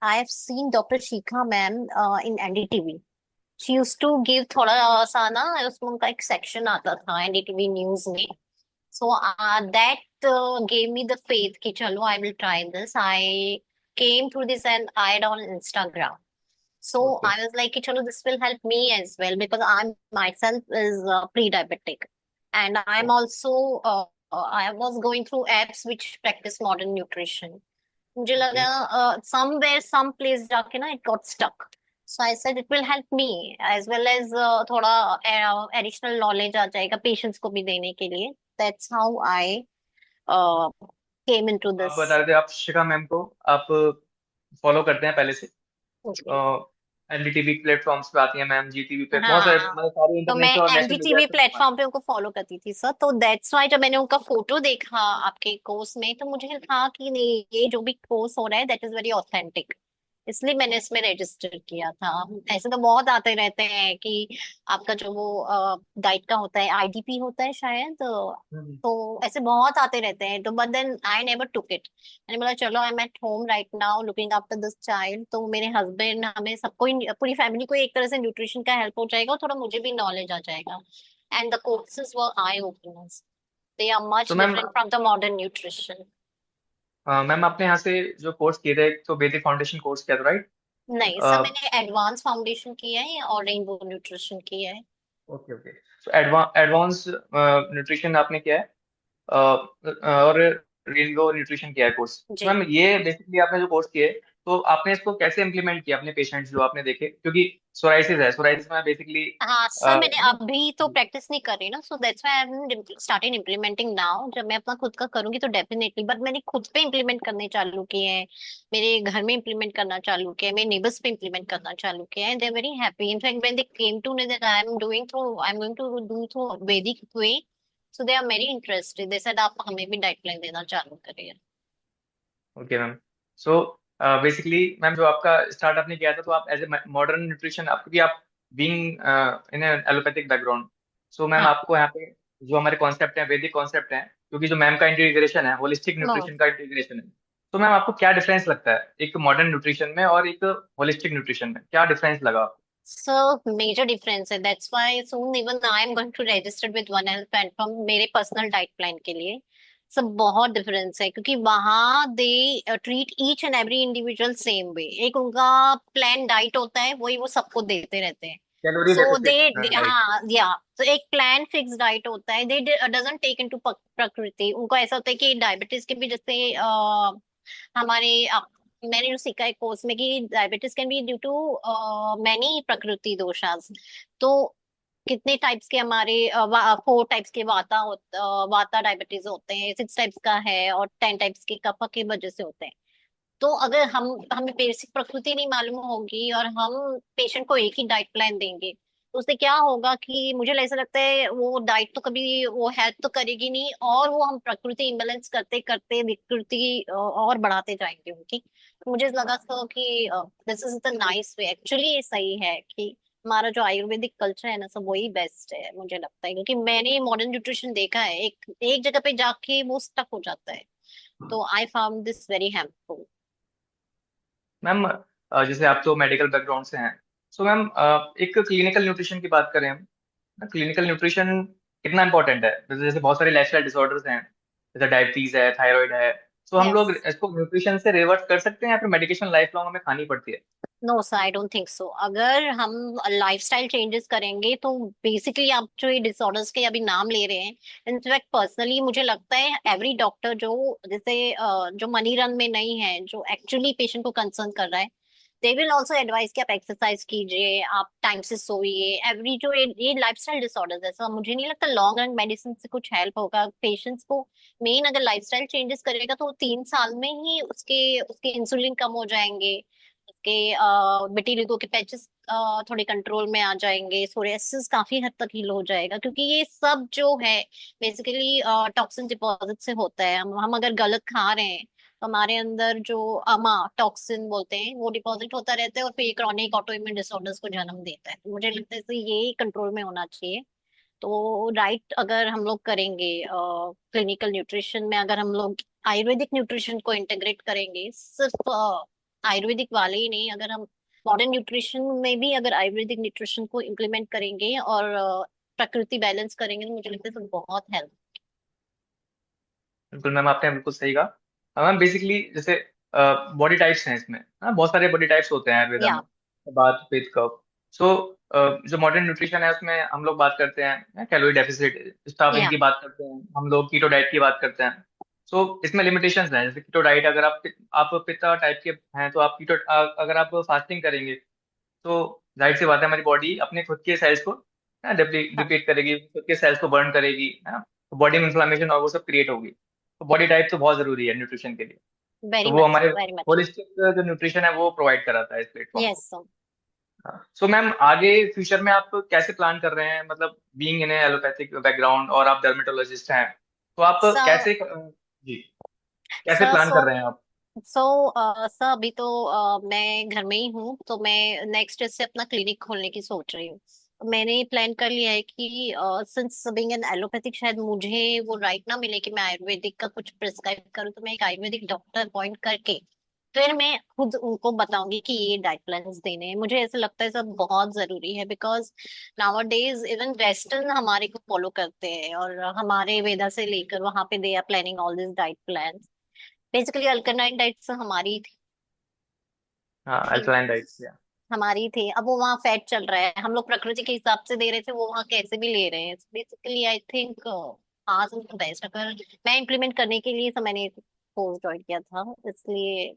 I have seen Dr. Shikha ma'am in NDTV. She used to give थोड़ा सा ना उसमें उनका एक सेक्शन आता था एनडीटीवी न्यूज में. So that gave me the faith कि चलो I will try this. I came through this and ad on Instagram. So okay I was like कि चलो this will help me as well because I'm myself is pre-diabetic and I'm also I was going through apps which practice modern nutrition. मुझे okay लगा somewhere some place जाके ना it got stuck. So I said it will help me as well as थोड़ा additional knowledge आ जाएगा patients को भी देने के लिए. That's how I uh, came into आप बता this. रहे थे आप शिखा मैम को आप फॉलो करते हैं पहले से। जी. एनडीटीवी प्लेटफॉर्म्स पे आती हैं मैम, जीटीवी पे बहुत सारे हाँ. मतलब सारे तो मैं इंटरनेशनल और नेशनल मीडिया एनडीटीवी पे मैम प्लेटफॉर्म पे उनको फॉलो करती थी सर, तो दैट्स वाई जब मैंने उनका फोटो देखा आपके कोर्स में तो मुझे था कि नहीं ये जो भी कोर्स हो रहा है दैट इज वेरी ऑथेंटिक. इसलिए मैंने इसमें रजिस्टर किया था. ऐसे तो बहुत आते रहते हैं कि आपका जो वो डाइट का होता है आईडीपी होता है शायद आती। तो ऐसे बहुत आते रहते हैं तो but then I never took it. मैंने बोला चलो I am at home right now looking after this child तो मेरे हस्बैंड हमें सबको पूरी फैमिली को एक तरह से न्यूट्रिशन का हेल्प हो जाएगा और थोड़ा मुझे भी नॉलेज आ जाएगा. And the courses were eye openers. They are too much ma'am different from the modern nutrition. Ma'am आपने यहाँ से जो कोर्स किए थे, एक तो वैदिक फाउंडेशन कोर्स किया था, राइट? नहीं सर मैंने एडवांस फाउंडेशन किया है और रेनबो न्यूट्रिशन किया है. Okay okay. तो एडवांस न्यूट्रिशन आपने किया है, और रेनबो न्यूट्रिशन किया है कोर्स। जी. मैम ये बेसिकली आपने जो कोर्स किए, तो आपने इसको कैसे इम्प्लीमेंट किया अपने पेशेंट्स जो आपने देखे, क्योंकि सोराइसिस है, सोराइसिस में बेसिकली हाँ सर मैंने अभी तो प्रैक्टिस नहीं कर रही ना so that's why I am started implementing now. जब मैं अपना खुद का करूंगी तो डेफिनेटली बट मैंने खुद पे इम्प्लीमेंट करने चालू किए हैं. मेरे घर में इम्प्लीमेंट करना चालू किया है. मेरे नेबर्स पे इम्प्लीमेंट करना चालू किया है. They are very happy. In fact when they came to know that I am going to do through Vedic way so they are very interested. They said आप हमें भी डाइट प्लान देना चालू करिए. Okay ma'am. So basically ma'am जो आपका start आपने किया था, तो आप एज ए मॉडर्न न्यूट्रिशन, आप क्योंकि आप being in allopathic background, so ma'am हाँ. आपको यहाँ पे जो हमारे कॉन्सेप्ट हैं, वैदिक कॉन्सेप्ट हैं, क्योंकि जो मैम का इंटीग्रेशन है, होलिस्टिक नो न्यूट्रिशन का इंटीग्रेशन है। तो मैम आपको क्या डिफरेंस लगता है एक मॉडर्न न्यूट्रिशन में और एक होलिस्टिक न्यूट्रिशन में, क्या डिफरेंस लगा आपको? So major difference है. That's why soon even I am going to register with One Health platform मेरे पर्सनल डाइट प्लान के लिए. सब बहुत डिफरेंस है क्योंकि वहाँ they treat each and every individual same way. एक उनका प्लान डाइट होता है वही वो सबको देते रहते हैं. कैलोरी सो डेफिसिट डाइट। हाँ या तो एक प्लान फिक्स डाइट होता है. दे डजंट टेक इनटू प्रकृति. उनको ऐसा होता है कि डायबिटीज के भी जैसे हमारे मैंने जो सीखा है कोर्स में कि diabetes can be due to many prakriti doshas. तो कितने टाइप्स के हमारे 4 टाइप्स के वाता डायबिटीज होते हैं. 6 टाइप्स का है और 10 टाइप्स के कफ की वजह से होते हैं. तो अगर हम हमें बेसिक प्रकृति नहीं मालूम होगी और हम पेशेंट को एक ही डाइट प्लान देंगे तो उससे क्या होगा कि मुझे ऐसा लगता है वो डाइट तो कभी वो हेल्प तो करेगी नहीं और वो हम प्रकृति इम्बेलेंस करते करते विकृति और बढ़ाते जाएंगे उनकी. तो मुझे लगा था कि this is the nice way. Actually ये सही है कि हमारा जो आयुर्वेदिक कल्चर है ना सब वही बेस्ट है मुझे लगता है क्योंकि मैंने मॉडर्न न्यूट्रिशन देखा है एक एक जगह पे जाके वो स्टक हो जाता है. तो I found this very helpful. Ma'am जैसे आप तो मेडिकल बैकग्राउंड से हैं, सो मैम एक क्लिनिकल न्यूट्रिशन की बात करें हम, क्लिनिकल न्यूट्रिशन कितना इंपॉर्टेंट है? जैसे जैसे बहुत सारे लाइफस्टाइल डिसऑर्डर्स हैं, जैसे डायबिटीज है, थायराइड है, तो हम लोग यस. इसको न्यूट्रिशन से रिवर्स कर सकते हैं या फिर मेडिकेशन लाइफ लॉन्ग हमें खानी पड़ती है? No sir I don't think so. अगर हम लाइफस्टाइल चेंजेस करेंगे तो बेसिकली आप जो ये डिसऑर्डर्स के अभी नाम ले रहे हैं इनफैक्ट पर्सनली मुझे लगता है एवरी डॉक्टर जो जैसे जो मनी रन में नहीं है जो एक्चुअली पेशेंट को कंसर्न कर रहा है दे विल ऑल्सो एडवाइस कि आप एक्सरसाइज कीजिए आप टाइम से सोइए. एवरी जो ये लाइफस्टाइल डिसऑर्डर्स है सर मुझे नहीं लगता लॉन्ग रन मेडिसिन से कुछ हेल्प होगा पेशेंट्स को. मेन अगर लाइफस्टाइल चेंजेस करेगा तो 3 साल में ही उसके उसके इंसुलिन कम हो जाएंगे. उसके विटिलिगो के पैचेस थोड़े कंट्रोल में आ जाएंगे. सोरियासिस काफी हद तक हील हो जाएगा क्योंकि ये सब जो है बेसिकली टॉक्सिन डिपॉजिट से होता है. हम अगर गलत खा रहे हैं तो हमारे अंदर जो अमा टॉक्सिन बोलते हैं वो डिपॉजिट होता रहता है और फिर ये क्रॉनिक ऑटो इम्यून डिसऑर्डर्स को जन्म देता है. तो मुझे लगता है कि ये कंट्रोल में होना चाहिए. तो राइट अगर हम लोग करेंगे क्लिनिकल न्यूट्रिशन में अगर हम लोग आयुर्वेदिक न्यूट्रिशन को इंटीग्रेट करेंगे सिर्फ आयुर्वेदिक वाले ही नहीं, अगर हम मॉडर्न न्यूट्रिशन में भी अगर आयुर्वेदिक न्यूट्रिशन को इम्प्लीमेंट करेंगे और प्रकृति बैलेंस करेंगे, तो मुझे लगता है तो बहुत हेल्प। बिल्कुल मैम, आपने बिल्कुल सही कहा। मैम बेसिकली जैसे बॉडी टाइप्स हैं इसमें, हाँ बहुत सारे बॉडी टाइप्स होते हैं आयुर्वेदा या में, बात पित्त कफ। सो जो मॉडर्न न्यूट्रिशन है उसमें हम लोग बात करते हैं कैलोरी डेफिसिट, स्टार्विंग या की बात करते हैं, हम लोग कीटो डाइट की बात करते हैं। सो इसमें लिमिटेशंस हैं, जैसे कीटो डाइट, अगर आप पित्ता टाइप के हैं तो आप कीटो, अगर आप फास्टिंग करेंगे तो जाहिर सी बात है हमारी बॉडी अपने खुद के सेल्स को हाँ, डिप्लीट करेगी, खुद के सेल्स को बर्न करेगी, है ना। तो बॉडी में इन्फ्लामेशन और वो सब क्रिएट होगी। तो बॉडी टाइप तो बहुत जरूरी है न्यूट्रिशन के लिए। तो वेरी वो मच हमारे सो, वेरी मच। होलिस्टिक जो न्यूट्रिशन है वो प्रोवाइड कराता है इस प्लेटफॉर्म को। Yes so. सो मैम आगे फ्यूचर में आप कैसे प्लान कर रहे हैं, मतलब बीइंग इन एलोपैथिक बैकग्राउंड और आप डर्मेटोलॉजिस्ट हैं, तो आप सो कैसे जी कैसे सो प्लान सो कर रहे हैं आप? सो सर अभी तो मैं घर में ही हूँ, तो मैं नेक्स्ट से अपना क्लिनिक खोलने की सोच रही हूँ। मैंने प्लान कर लिया है कि सिंस बीइंग एन एलोपैथिक शायद मुझे वो राइट ना मिले कि मैं आयुर्वेदिक का कुछ प्रिस्क्राइब करूँ, तो मैं एक आयुर्वेदिक डॉक्टर अपॉइंट करके फिर मैं खुद उनको बताऊंगी कि ये डाइट प्लान्स देने हैं। मुझे ऐसा लगता है सब बहुत जरूरी है, बिकॉज नाउ इवन वेस्टर्न हमारे को फॉलो करते हैं, और हमारे वेदा से लेकर वहां पे they are planning all this diet plans. Basically alkaline diets हमारी हाँ, थी, अल्कलाइन डाइट। हमारी थी। अब वो वहाँ फैट चल रहा है, हम लोग प्रकृति के हिसाब से दे रहे थे, वो वहाँ कैसे भी ले रहे हैं। बेसिकली आई थिंक हाँ सबसे बेस्ट, अगर मैं इम्प्लीमेंट करने के लिए तो मैंने कोर्स ज्वाइन किया था इसलिए।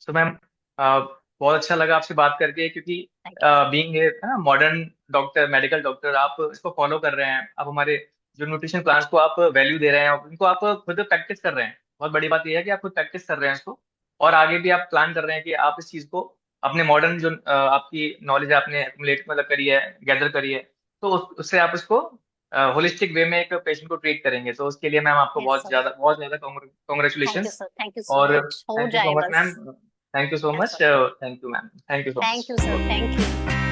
सो मैम बहुत अच्छा लगा आपसे बात करके, क्योंकि thank you sir. Being a modern doctor, medical doctor, आप इसको फॉलो कर रहे हैं, आप हमारे जो न्यूट्रिशन प्लान्स को आप वैल्यू दे रहे हैं, उनको आप खुद प्रैक्टिस कर रहे हैं। बहुत बड़ी बात यह है कि आप खुद प्रैक्टिस कर रहे हैं इसको, और आगे भी आप प्लान कर रहे हैं कि आप इस चीज को अपने मॉडर्न जो आपकी नॉलेज आपने एक्मुलेट मतलब करी है, गैदर करी है, तो उससे आप इसको होलिस्टिक वे में एक पेशेंट को ट्रीट करेंगे। तो उसके लिए मैम आपको यस सर। बहुत ज्यादा thank you congratulation. Sir, thank you so और मच, हो थैंक यू जाए सो मच बस। Ma'am, thank you so yes much, sir. Thank you ma'am, thank you so thank you sir, much. Thank you.